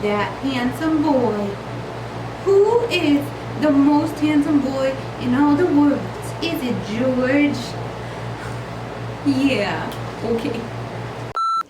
that handsome boy? Who is the most handsome boy in all the world? Is it George? Yeah, okay.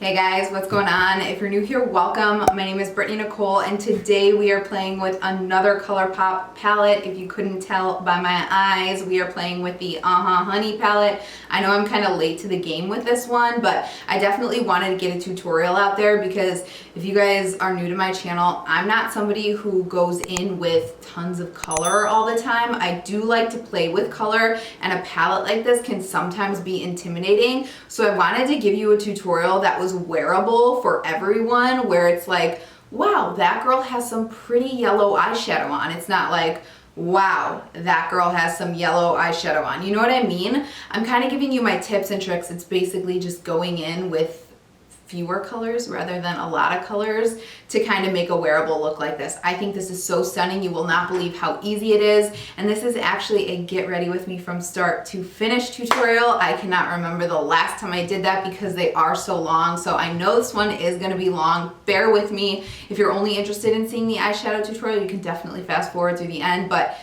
Hey guys, what's going on? If you're new here, welcome. My name is BrittanyNichole, and today we are playing with another Colourpop palette. If you couldn't tell by my eyes, we are playing with the Honey palette. I know I'm kind of late to the game with this one, but I definitely wanted to get a tutorial out there because if you guys are new to my channel, I'm not somebody who goes in with tons of color all the time. I do like to play with color, and a palette like this can sometimes be intimidating. So I wanted to give you a tutorial that was wearable for everyone, where it's like, wow, that girl has some pretty yellow eyeshadow on. It's not like, wow, that girl has some yellow eyeshadow on. You know what I mean? I'm kind of giving you my tips and tricks. It's basically just going in with fewer colors rather than a lot of colors to kind of make a wearable look like this. I think this is so stunning. You will not believe how easy it is. And this is actually a get ready with me from start to finish tutorial. I cannot remember the last time I did that because they are so long. So I know this one is going to be long. Bear with me. If you're only interested in seeing the eyeshadow tutorial, you can definitely fast forward to the end, but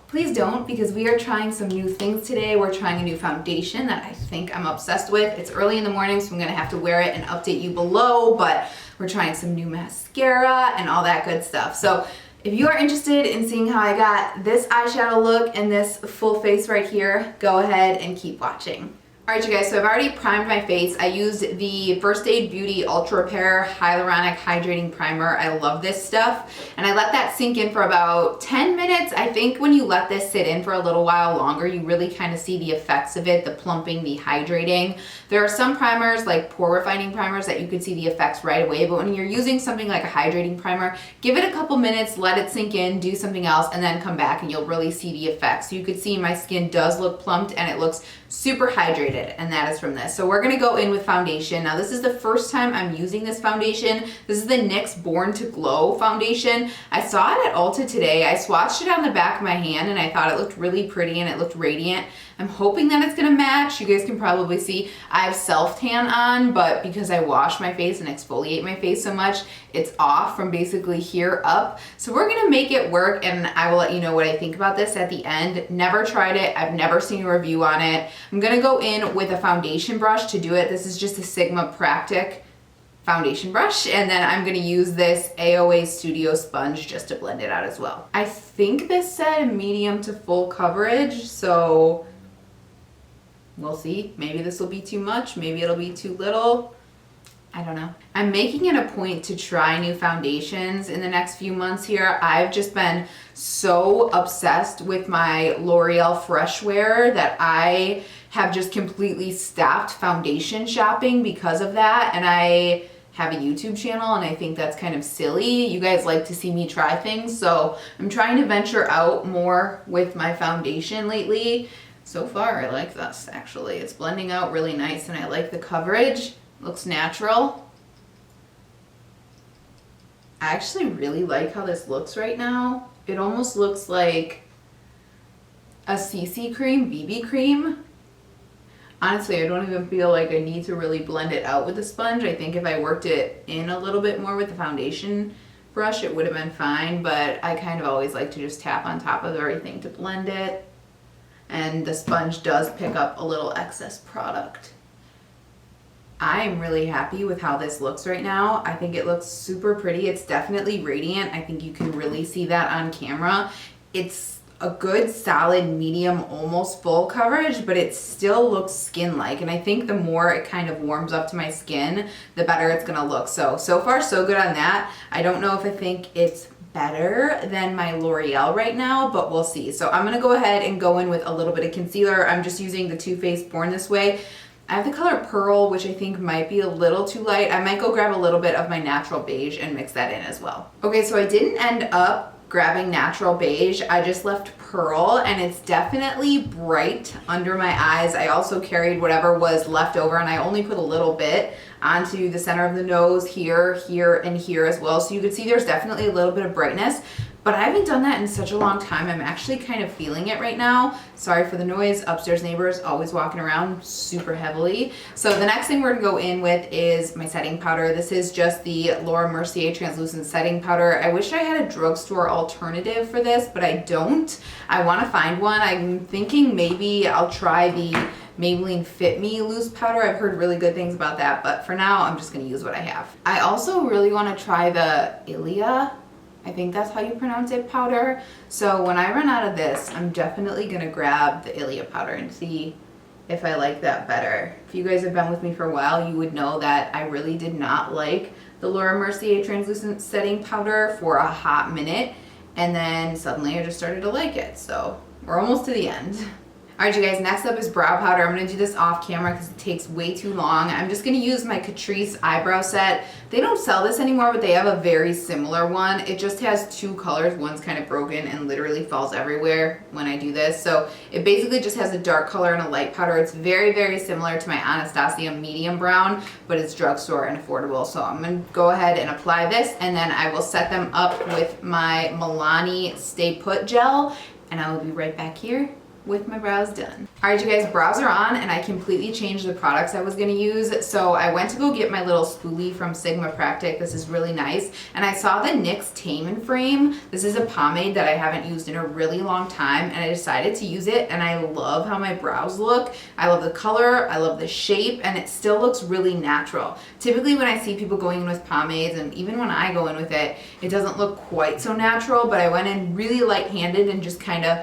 please don't, because we are trying some new things today. We're trying a new foundation that I think I'm obsessed with. It's early in the morning, so I'm gonna have to wear it and update you below, but we're trying some new mascara and all that good stuff. So if you are interested in seeing how I got this eyeshadow look and this full face right here, go ahead and keep watching. Alright you guys, so I've already primed my face. I used the First Aid Beauty Ultra Repair Hyaluronic Hydrating Primer. I love this stuff. And I let that sink in for about 10 minutes. I think when you let this sit in for a little while longer, you really kind of see the effects of it, the plumping, the hydrating. There are some primers, like pore refining primers, that you could see the effects right away. But when you're using something like a hydrating primer, give it a couple minutes, let it sink in, do something else, and then come back and you'll really see the effects. So you could see my skin does look plumped and it looks super hydrated, and that is from this. So we're gonna go in with foundation. Now this is the first time I'm using this foundation. This is the NYX Born to Glow foundation. I saw it at Ulta today. I swatched it on the back of my hand and I thought it looked really pretty and it looked radiant. I'm hoping that it's gonna match. You guys can probably see I have self-tan on, but because I wash my face and exfoliate my face so much, it's off from basically here up. So we're gonna make it work, and I will let you know what I think about this at the end. Never tried it. I've never seen a review on it. I'm gonna go in with a foundation brush to do it. This is just a Sigma Practic foundation brush, and then I'm gonna use this AOA Studio sponge just to blend it out as well. I think this said medium to full coverage, so we'll see. Maybe this will be too much, maybe it'll be too little. I don't know. I'm making it a point to try new foundations in the next few months here. I've just been so obsessed with my Loreal Fresh Wear that I have just completely stopped foundation shopping because of that. And I have a YouTube channel and I think that's kind of silly. You guys like to see me try things, so I'm trying to venture out more with my foundation lately. So far I like this actually. It's blending out really nice and I like the coverage. Looks natural. I actually really like how this looks right now. It almost looks like a CC cream, BB cream. Honestly, I don't even feel like I need to really blend it out with the sponge. I think if I worked it in a little bit more with the foundation brush, it would have been fine, but I kind of always like to just tap on top of everything to blend it. And the sponge does pick up a little excess product. I'm really happy with how this looks right now. I think it looks super pretty. It's definitely radiant. I think you can really see that on camera. It's a good solid medium, almost full coverage, but it still looks skin-like. And I think the more it kind of warms up to my skin, the better it's gonna look. So far so good on that. I don't know if I think it's better than my L'Oreal right now, but we'll see. So I'm gonna go ahead and go in with a little bit of concealer. I'm just using the Too Faced Born This Way. I have the color Pearl, which I think might be a little too light. I might go grab a little bit of my natural beige and mix that in as well. Okay, so I didn't end up grabbing natural beige. I just left Pearl, and it's definitely bright under my eyes. I also carried whatever was left over, and I only put a little bit onto the center of the nose, here, here, and here as well. So you can see there's definitely a little bit of brightness, but I haven't done that in such a long time. I'm actually kind of feeling it right now. Sorry for the noise, upstairs neighbors always walking around super heavily. So the next thing we're gonna go in with is my setting powder. This is just the Mercier translucent setting powder. I wish I had a drugstore alternative for this, but I don't. I wanna find one. I'm thinking maybe I'll try the Maybelline Fit Me loose powder. I've heard really good things about that, but for now I'm just gonna use what I have. I also really wanna try the Ilia, I think that's how you pronounce it, powder. So when I run out of this, I'm definitely gonna grab the Ilia powder and see if I like that better. If you guys have been with me for a while, you would know that I really did not like the Mercier translucent setting powder for a hot minute, and then suddenly I just started to like it. So we're almost to the end. All right, you guys, next up is brow powder. I'm gonna do this off camera because it takes way too long. I'm just gonna use my Catrice eyebrow set. They don't sell this anymore, but they have a very similar one. It just has two colors. One's kind of broken and literally falls everywhere when I do this. So it basically just has a dark color and a light powder. It's very, very similar to my Anastasia medium brown, but it's drugstore and affordable. So I'm gonna go ahead and apply this, and then I will set them up with my Milani Stay Put gel, and I will be right back here with my brows done. All right, you guys, brows are on, and I completely changed the products I was gonna use. So I went to go get my little spoolie from Sigma Practic. This is really nice. And I saw the NYX Tame Frame. This is a pomade that I haven't used in a really long time, and I decided to use it, and I love how my brows look. I love the color, I love the shape, and it still looks really natural. Typically when I see people going in with pomades, and even when I go in with it, it doesn't look quite so natural, but I went in really light-handed and just kind of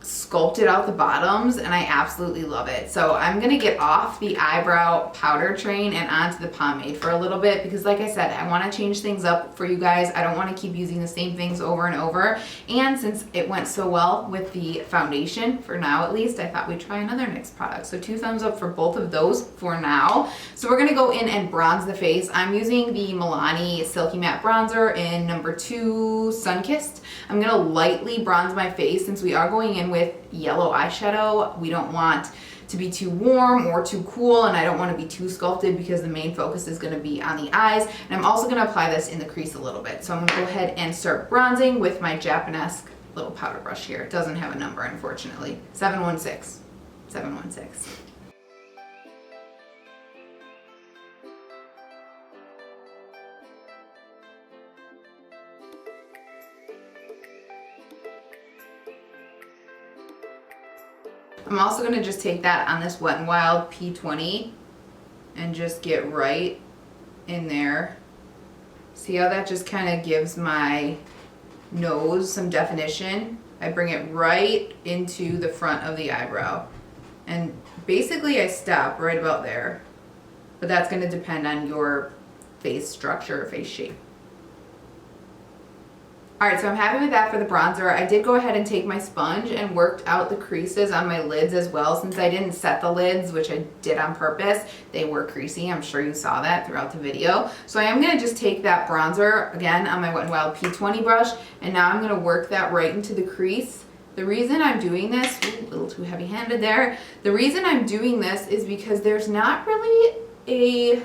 sculpted out the bottoms, and I absolutely love it. So I'm gonna get off the eyebrow powder train and onto the pomade for a little bit, because like I said, I want to change things up for you guys. I don't want to keep using the same things over and over, and since it went so well with the foundation, for now at least, I thought we'd try another NYX product. So 2 thumbs up for both of those for now. So we're gonna go in and bronze the face. I'm using the Milani Silky Matte Bronzer in number 2 Sunkissed. I'm gonna lightly bronze my face since we are going in with yellow eyeshadow. We don't want to be too warm or too cool, and I don't want to be too sculpted because the main focus is going to be on the eyes. And I'm also going to apply this in the crease a little bit. So I'm going to go ahead and start bronzing with my Japanesque little powder brush here. It doesn't have a number, unfortunately. 716. 716. I'm also going to just take that on this Wet n Wild P20 and just get right in there. See how that just kind of gives my nose some definition? I bring it right into the front of the eyebrow. And basically I stop right about there. But that's going to depend on your face structure, face shape. Alright, so I'm happy with that for the bronzer. I did go ahead and take my sponge and worked out the creases on my lids as well. Since I didn't set the lids, which I did on purpose, they were creasy. I'm sure you saw that throughout the video. So I am going to just take that bronzer, again, on my Wet n Wild P20 brush, and now I'm going to work that right into the crease. The reason I'm doing this, ooh, a little too heavy-handed there. The reason I'm doing this is because there's not really a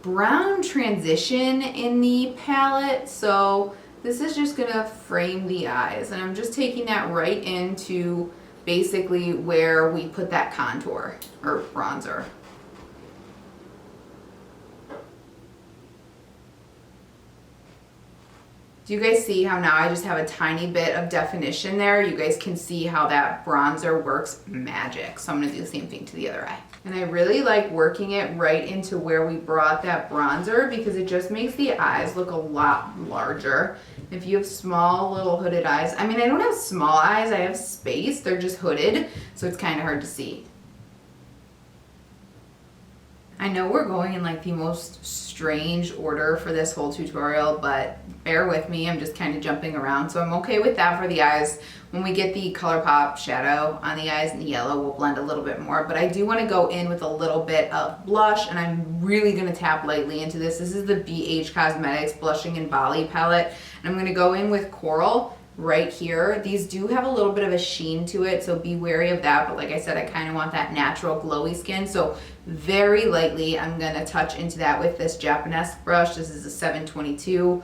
brown transition in the palette, so this is just gonna frame the eyes, and I'm just taking that right into basically where we put that contour or bronzer. Do you guys see how now I just have a tiny bit of definition there? You guys can see how that bronzer works magic. So I'm gonna do the same thing to the other eye. And I really like working it right into where we brought that bronzer because it just makes the eyes look a lot larger. If you have small little hooded eyes, I mean, I don't have small eyes, I have space, they're just hooded, so it's kind of hard to see. I know we're going in like the most strange order for this whole tutorial, but bear with me, I'm just kind of jumping around, so I'm okay with that for the eyes. When we get the Colourpop shadow on the eyes and the yellow, we'll blend a little bit more, but I do want to go in with a little bit of blush, and I'm really going to tap lightly into this. This is the BH Cosmetics Blushing in Bali palette, and I'm going to go in with Coral right here. These do have a little bit of a sheen to it, so be wary of that. But like I said, I kind of want that natural glowy skin. So very lightly, I'm gonna touch into that with this Japanese brush. This is a 722.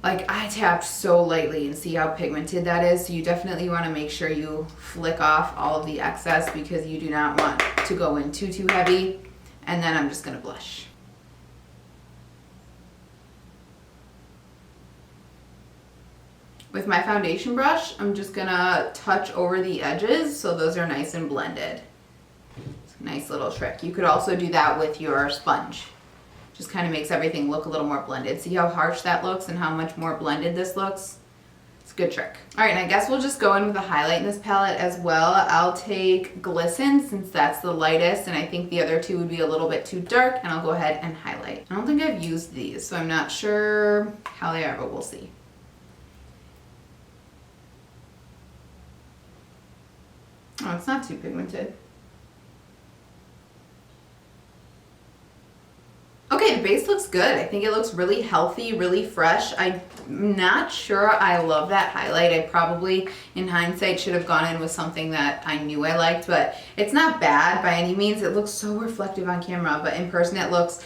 Like, I tapped so lightly, and see how pigmented that is. So you definitely want to make sure you flick off all of the excess, because you do not want to go in too heavy. And then I'm just gonna blush. With my foundation brush, I'm just gonna touch over the edges so those are nice and blended. It's a nice little trick. You could also do that with your sponge. Just kind of makes everything look a little more blended. See how harsh that looks and how much more blended this looks? It's a good trick. All right, and I guess we'll just go in with a highlight in this palette as well. I'll take Glisten, since that's the lightest, and I think the other two would be a little bit too dark, and I'll go ahead and highlight. I don't think I've used these, so I'm not sure how they are, but we'll see. Oh, it's not too pigmented. Okay, the base looks good. I think it looks really healthy, really fresh. I'm not sure I love that highlight. I probably, in hindsight, should have gone in with something that I knew I liked, but it's not bad by any means. It looks so reflective on camera, but in person it looks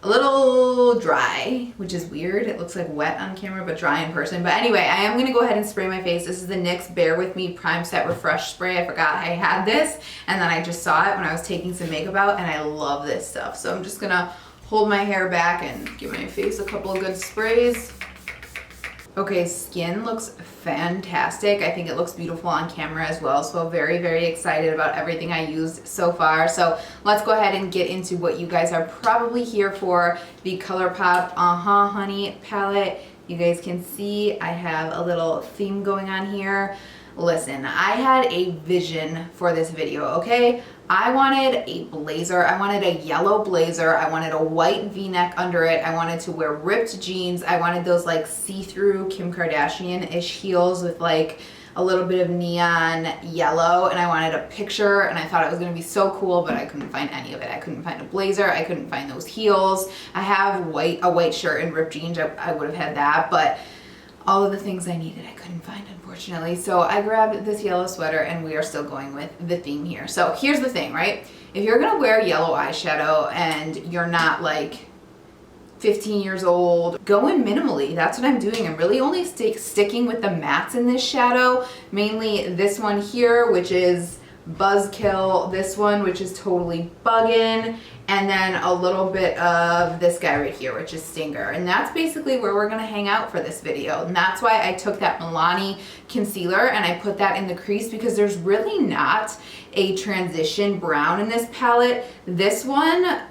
a little dry, which is weird. It looks like wet on camera, but dry in person. But anyway, I am gonna go ahead and spray my face. This is the NYX Bear With Me Prime Set Refresh Spray. I forgot I had this, and then I just saw it when I was taking some makeup out, and I love this stuff. So I'm just gonna hold my hair back and give my face a couple of good sprays. Okay, skin looks fantastic. I think it looks beautiful on camera as well. So very, very excited about everything I used so far. So let's go ahead and get into what you guys are probably here for, the Colourpop Honey palette. You guys can see I have a little theme going on here. Listen, I had a vision for this video, okay? I wanted a blazer. I wanted a yellow blazer. I wanted a white V-neck under it. I wanted to wear ripped jeans. I wanted those like see-through Kim Kardashian-ish heels with like a little bit of neon yellow, and I wanted a picture, and I thought it was gonna be so cool, but I couldn't find any of it. I couldn't find a blazer. I couldn't find those heels. I have a white shirt and ripped jeans. I would have had that, but all of the things I needed I couldn't find, unfortunately. So I grabbed this yellow sweater, and we are still going with the theme here. So here's the thing, right? If you're gonna wear yellow eyeshadow and you're not like 15 years old, go in minimally. That's what I'm doing. I'm really only sticking with the mattes in this shadow, mainly this one here, which is Buzzkill, this one, which is totally Buggin', and then a little bit of this guy right here, which is Stinger. And that's basically where we're gonna hang out for this video. And that's why I took that Milani concealer and I put that in the crease, because there's really not a transition brown in this palette. This one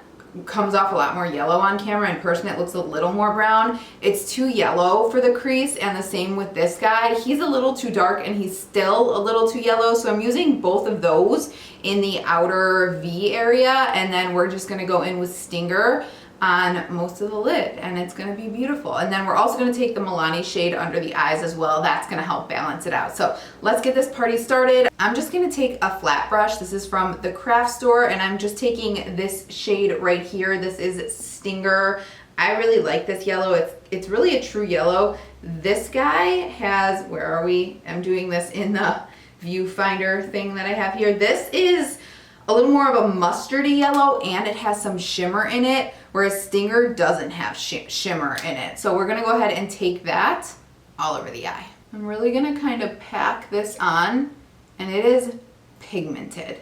comes off a lot more yellow on camera. In person it looks a little more brown. It's too yellow for the crease, and the same with this guy. He's a little too dark and he's still a little too yellow, so I'm using both of those in the outer V area, and then we're just gonna go in with Stinger on most of the lid, and it's gonna be beautiful. And then we're also gonna take the Milani shade under the eyes as well. That's gonna help balance it out. So let's get this party started. I'm just gonna take a flat brush. This is from the craft store, and I'm just taking this shade right here. This is Stinger. I really like this yellow. It's really a true yellow. This guy has, where are we? I'm doing this in the viewfinder thing that I have here. This is a little more of a mustardy yellow, and it has some shimmer in it, whereas Stinger doesn't have shimmer in it. So we're gonna go ahead and take that all over the eye. I'm really gonna kind of pack this on, and it is pigmented.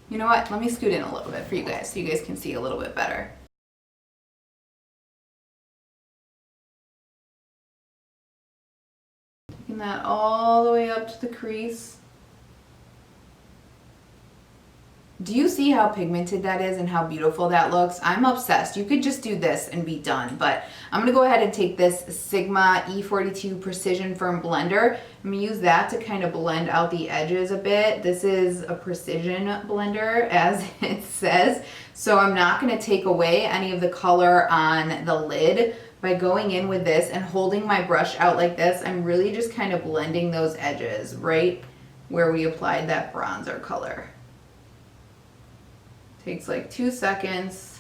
You know what? Let me scoot in a little bit for you guys so you guys can see a little bit better. Taking that all the way up to the crease. Do you see how pigmented that is and how beautiful that looks? I'm obsessed. You could just do this and be done, but I'm gonna go ahead and take this Sigma E42 Precision Firm Blender. I'm gonna use that to kind of blend out the edges a bit. This is a precision blender, as it says, so I'm not gonna take away any of the color on the lid. By going in with this and holding my brush out like this, I'm really just kind of blending those edges right where we applied that bronzer color. Takes like 2 seconds.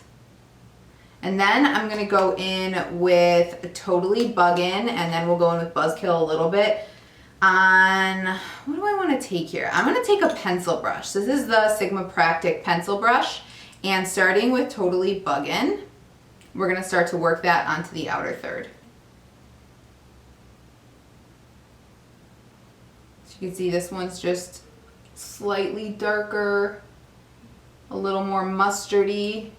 And then I'm gonna go in with Totally Buggin', and then we'll go in with Buzzkill a little bit. On, what do I wanna take here? I'm gonna take a pencil brush. This is the Sigma Practic pencil brush. And starting with Totally Buggin', we're gonna start to work that onto the outer third. So you can see this one's just slightly darker, a little more mustardy.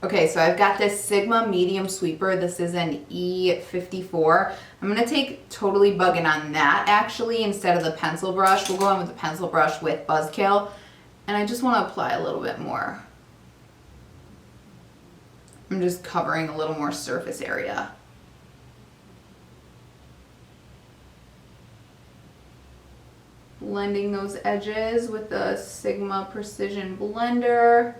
Okay, so I've got this Sigma medium sweeper. This is an E54. I'm gonna take Totally Buggin' on that actually instead of the pencil brush. We'll go in with the pencil brush with Buzzkill. And I just wanna apply a little bit more. I'm just covering a little more surface area. Blending those edges with the Sigma Precision Blender.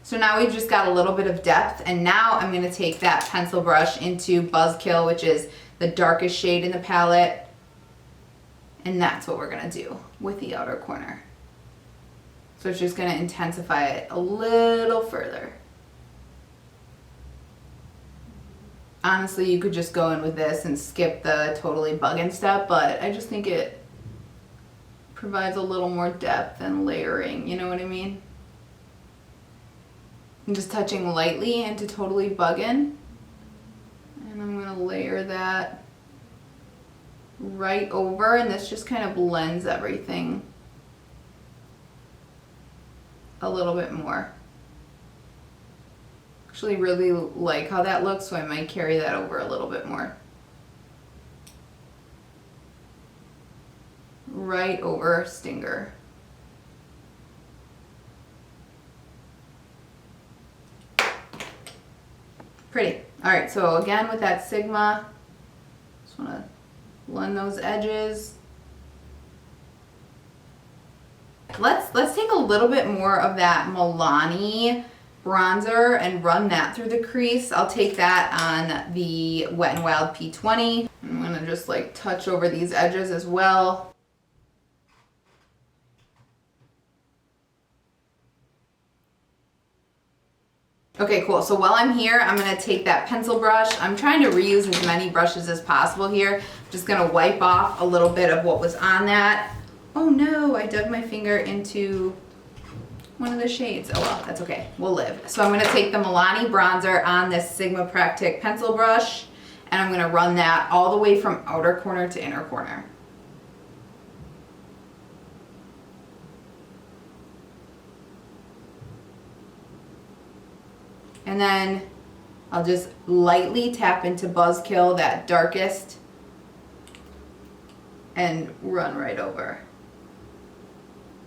So now we've just got a little bit of depth, and now I'm going to take that pencil brush into Buzzkill, which is the darkest shade in the palette, and that's what we're going to do with the outer corner. So it's just going to intensify it a little further. Honestly, you could just go in with this and skip the Totally Buggin' step, but I just think it provides a little more depth and layering, you know what I mean? I'm just touching lightly into Totally Buggin', and I'm gonna layer that right over, and this just kind of blends everything a little bit more. Actually really like how that looks, so I might carry that over a little bit more. Right over Stinger. Pretty. All right, so again with that Sigma, just want to blend those edges. Let's take a little bit more of that Milani bronzer and run that through the crease. I'll take that on the Wet n Wild P20. I'm gonna just like touch over these edges as well. Okay, cool. So while I'm here, I'm gonna take that pencil brush. I'm trying to reuse as many brushes as possible here. I'm just gonna wipe off a little bit of what was on that. Oh no, I dug my finger into one of the shades. Oh well, that's okay, we'll live. So I'm gonna take the Milani bronzer on this Sigma Practic pencil brush, and I'm gonna run that all the way from outer corner to inner corner. And then I'll just lightly tap into Buzzkill, that darkest, and run right over.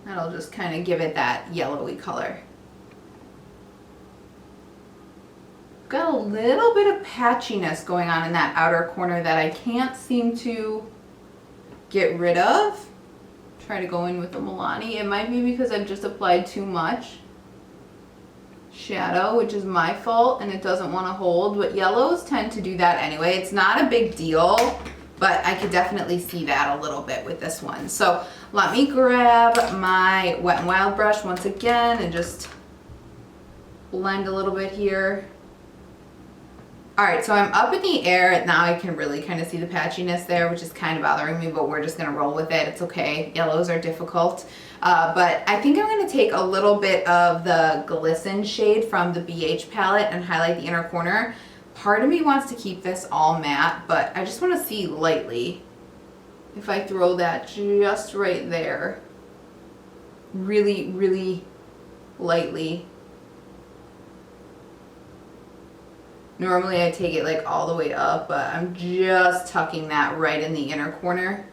That'll just kind of give it that yellowy color. Got a little bit of patchiness going on in that outer corner that I can't seem to get rid of. Try to go in with the Milani. It might be because I've just applied too much shadow, which is my fault, and it doesn't want to hold, but yellows tend to do that anyway. It's not a big deal, but I could definitely see that a little bit with this one. So let me grab my Wet n Wild brush once again and just blend a little bit here. All right, so I'm up in the air. Now I can really kind of see the patchiness there, which is kind of bothering me, but we're just gonna roll with it. It's okay, yellows are difficult. But I think I'm gonna take a little bit of the Glisten shade from the BH palette and highlight the inner corner. Part of me wants to keep this all matte, but I just wanna see lightly if I throw that just right there, really, really lightly. Normally I take it like all the way up, but I'm just tucking that right in the inner corner.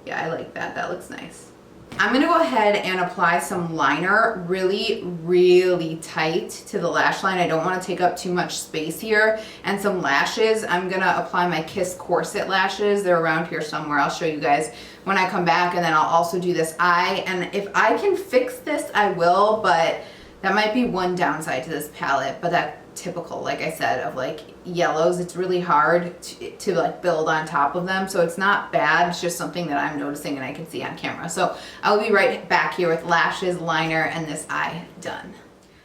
Yeah, I like that. That looks nice. I'm gonna go ahead and apply some liner really, really tight to the lash line. I don't want to take up too much space here. And some lashes. I'm gonna apply my Kiss Corset lashes. They're around here somewhere. I'll show you guys when I come back, and then I'll also do this eye. And if I can fix this, I will, but that might be one downside to this palette, but typical, like I said, of like yellows. It's really hard to like build on top of them. So it's not bad. It's just something that I'm noticing and I can see on camera. So I'll be right back here with lashes, liner, and this eye done.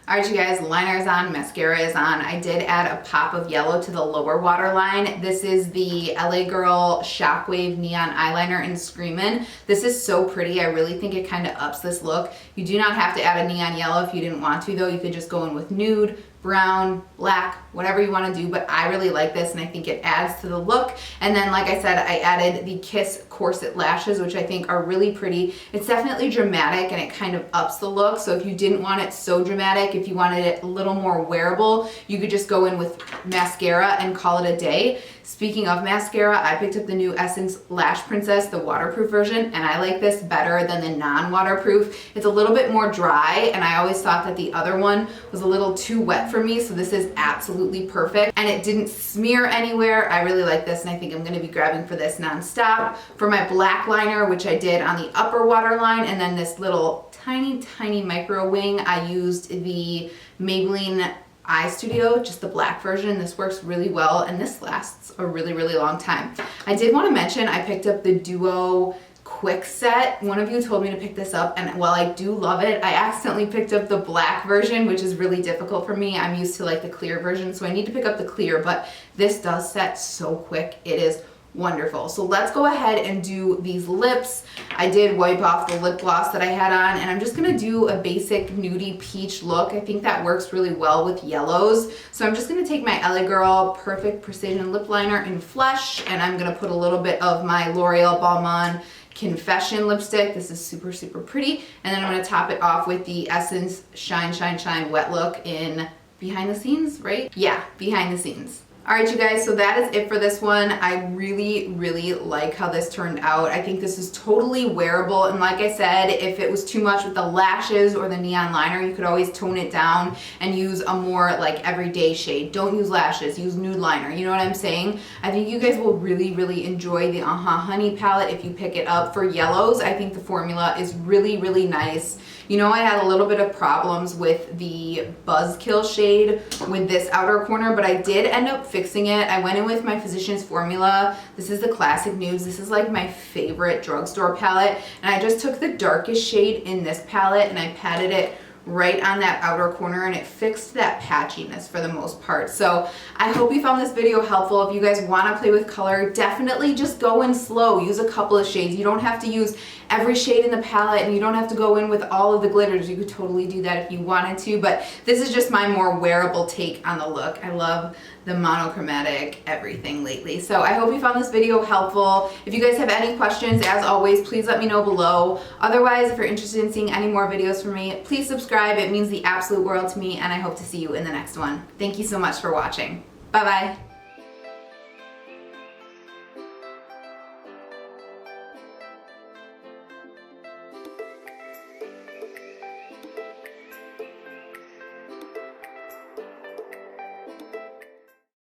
Alright you guys, liner is on, mascara is on. I did add a pop of yellow to the lower waterline. This is the LA Girl Shockwave Neon Eyeliner in Screamin. This is so pretty. I really think it kind of ups this look. You do not have to add a neon yellow if you didn't want to though. You could just go in with nude, brown, black, whatever you want to do, but I really like this and I think it adds to the look. And then like I said, I added the Kiss Corset lashes, which I think are really pretty. It's definitely dramatic and it kind of ups the look. So if you didn't want it so dramatic, if you wanted it a little more wearable, you could just go in with mascara and call it a day. Speaking of mascara, I picked up the new Essence Lash Princess, the waterproof version, and I like this better than the non-waterproof. It's a little bit more dry, and I always thought that the other one was a little too wet for me, so this is absolutely perfect. And it didn't smear anywhere. I really like this, and I think I'm going to be grabbing for this non-stop. For my black liner, which I did on the upper waterline, and then this little tiny micro wing, I used the Maybelline Eye Studio, just the black version. This works really well and this lasts a really long time. I did want to mention I picked up the Duo Quick Set. One of you told me to pick this up, and while I do love it, I accidentally picked up the black version, which is really difficult for me. I'm used to like the clear version, so I need to pick up the clear, but this does set so quick. It is wonderful. So let's go ahead and do these lips. I did wipe off the lip gloss that I had on, and I'm just gonna do a basic nudie peach look. I think that works really well with yellows. So I'm just gonna take my LA Girl Perfect Precision Lip Liner in Flesh, and I'm gonna put a little bit of my L'Oreal Balmain Confession lipstick. This is super pretty. And then I'm gonna top it off with the Essence Shine Wet Look in Behind the Scenes, right? Yeah, Behind the Scenes. Alright you guys, so that is it for this one. I really like how this turned out. I think this is totally wearable, and like I said, if it was too much with the lashes or the neon liner, you could always tone it down and use a more like everyday shade. Don't use lashes, use nude liner, you know what I'm saying? I think you guys will really enjoy the Honey palette if you pick it up. For yellows, I think the formula is really nice. You know, I had a little bit of problems with the Buzzkill shade with this outer corner, but I did end up fixing it. I went in with my Physicians Formula. This is the Classic Nudes. This is like my favorite drugstore palette. And I just took the darkest shade in this palette and I patted it right on that outer corner, and it fixed that patchiness for the most part. So I hope you found this video helpful. If you guys want to play with color, definitely just go in slow. Use a couple of shades. You don't have to use every shade in the palette, and you don't have to go in with all of the glitters. You could totally do that if you wanted to, but this is just my more wearable take on the look. I love the monochromatic everything lately. So I hope you found this video helpful. If you guys have any questions, as always, please let me know below. Otherwise, if you're interested in seeing any more videos from me, please subscribe. It means the absolute world to me, and I hope to see you in the next one. Thank you so much for watching. Bye-bye.